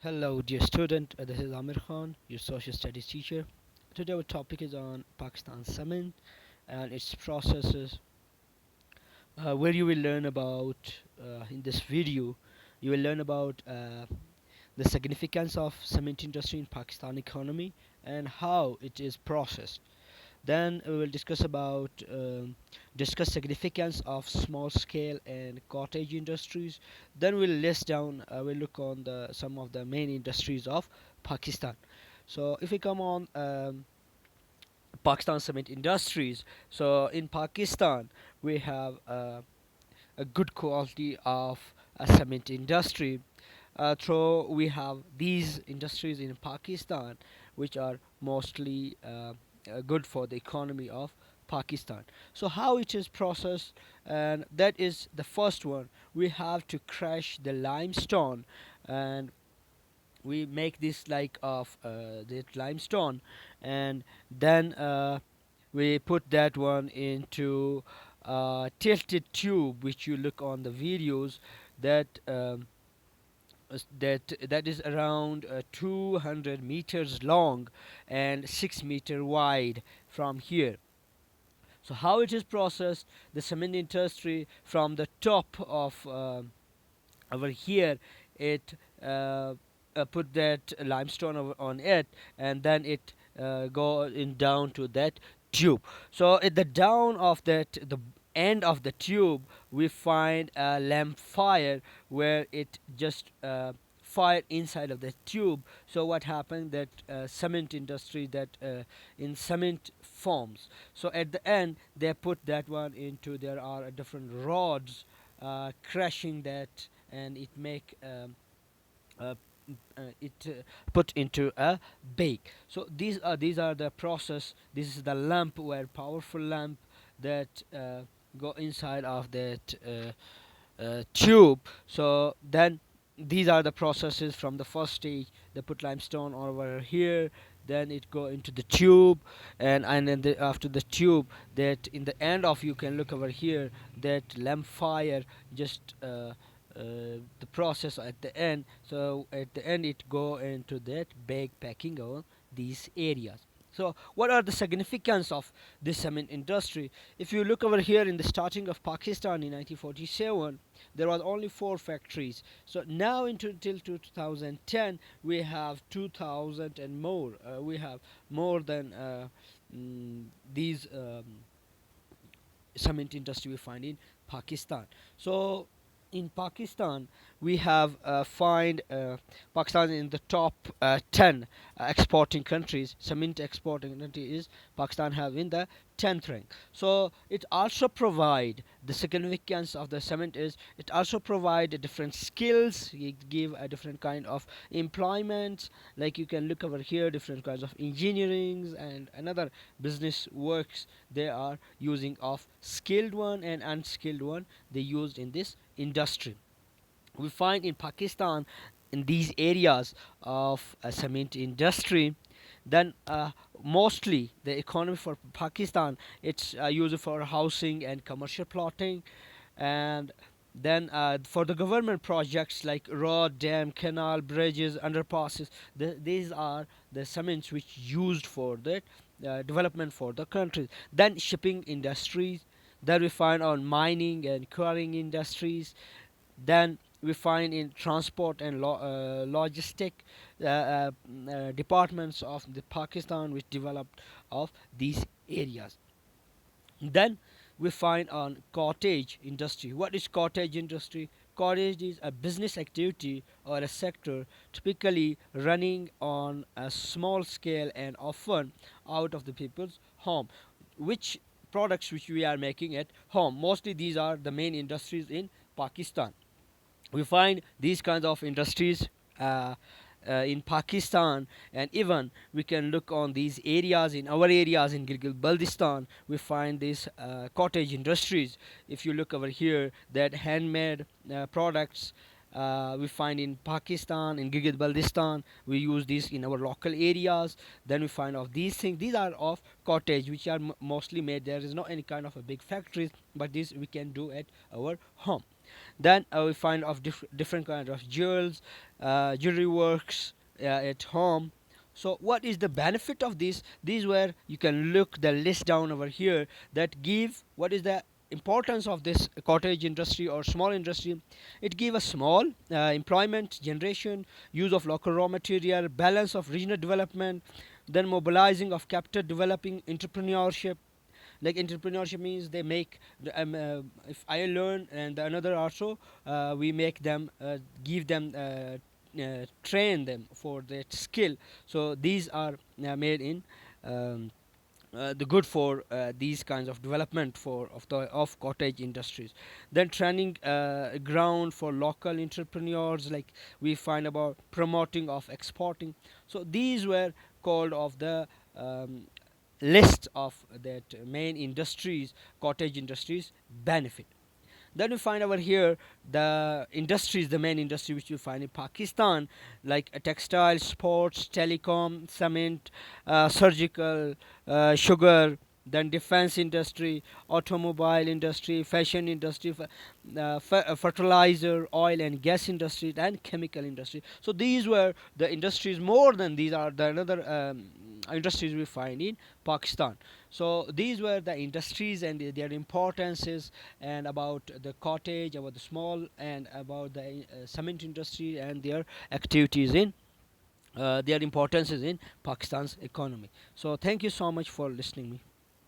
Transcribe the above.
Hello, dear student. This is Amir Khan, your social studies teacher. Today, our topic is on Pakistan cement and its processes, where you will learn about, in this video, you will learn about the significance of cement industry in Pakistan economy and how it is processed. Then we will discuss significance of small scale and cottage industries. Then we'll we'll look on the some of the main industries of Pakistan. So if we come on Pakistan cement industries, so in Pakistan we have a good quality of a cement industry. Through we have these industries in Pakistan, which are mostly good for the economy of Pakistan. So how it is processed, and that is the first one. We have to crush the limestone, and we make this like of the limestone, and then we put that one into tilted tube, which you look on the videos that. That is around 200 meters long and 6 meter wide from here. So how it is processed? The cement industry from the top of over here, it put that limestone on it, and then it go in down to that tube. So at the down of the end of the tube, we find a lamp fire where it just fire inside of the tube. So what happened, that cement industry, that in cement forms. So at the end they put that one into, there are different rods crushing that, and it make it put into a bake. So these are the process. This is the lamp, where powerful lamp that go inside of that tube. So then these are the processes from the first stage. They put limestone over here, then it go into the tube, and then after the tube, that in the end of, you can look over here, that lamp fire just the process at the end. So at the end it go into that bag packing on these areas. So what are the significance of this cement industry? If you look over here, in the starting of Pakistan in 1947, there was only 4 factories. So now till 2010, we have 2000 and more. We have more than these cement industry we find in Pakistan. So in Pakistan, we have find Pakistan in the top 10 exporting countries. Cement exporting country is Pakistan, have in the 10th rank. So it also provide, the significance of the cement is, it also provide different skills. It give a different kind of employment. Like you can look over here, different kinds of engineering and another business works. They are using of skilled one and unskilled one, they used in this industry. We find in Pakistan, in these areas of cement industry, then mostly the economy for Pakistan, it's used for housing and commercial plotting, and then for the government projects like road, dam, canal, bridges, underpasses, these are the cements which used for the development for the country. Then shipping industries, then we find on mining and quarrying industries, then we find in transport and logistic departments of the Pakistan, which developed of these areas. Then we find on cottage industry. What is cottage industry? Cottage is a business activity or a sector typically running on a small scale and often out of the people's home. Which products which we are making at home? Mostly these are the main industries in Pakistan. We find these kinds of industries in Pakistan, and even we can look on these areas, in our areas in Gilgit Baltistan, we find these cottage industries. If you look over here, that handmade products we find in Pakistan, in Gilgit Baltistan, we use these in our local areas. Then we find of these things, these are of cottage, which are mostly made, there is not any kind of a big factories, but this we can do at our home. Then we find of different kind of jewels, jewelry works at home. So what is the benefit of this? These where you can look the list down over here that give what is the importance of this cottage industry or small industry. It give a small employment generation, use of local raw material, balance of regional development, then mobilizing of capital, developing entrepreneurship. Like entrepreneurship means they make if I learn and another also, we make them give them train them for that skill. So these are made in the good for these kinds of development for of cottage industries. Then training ground for local entrepreneurs, like we find about promoting of exporting. So these were called of the list of that main industries, cottage industries benefit. Then we find over here the industries, the main industry which you find in Pakistan, like textile, sports, telecom, cement, surgical, sugar, then defense industry, automobile industry, fashion industry, fertilizer, oil and gas industry, and chemical industry. So these were the industries. More than these are the another industries we find in Pakistan. So these were the industries and their importances, and about the cottage, about the small, and about the cement industry and their activities in their importances in Pakistan's economy. So thank you so much for listening me.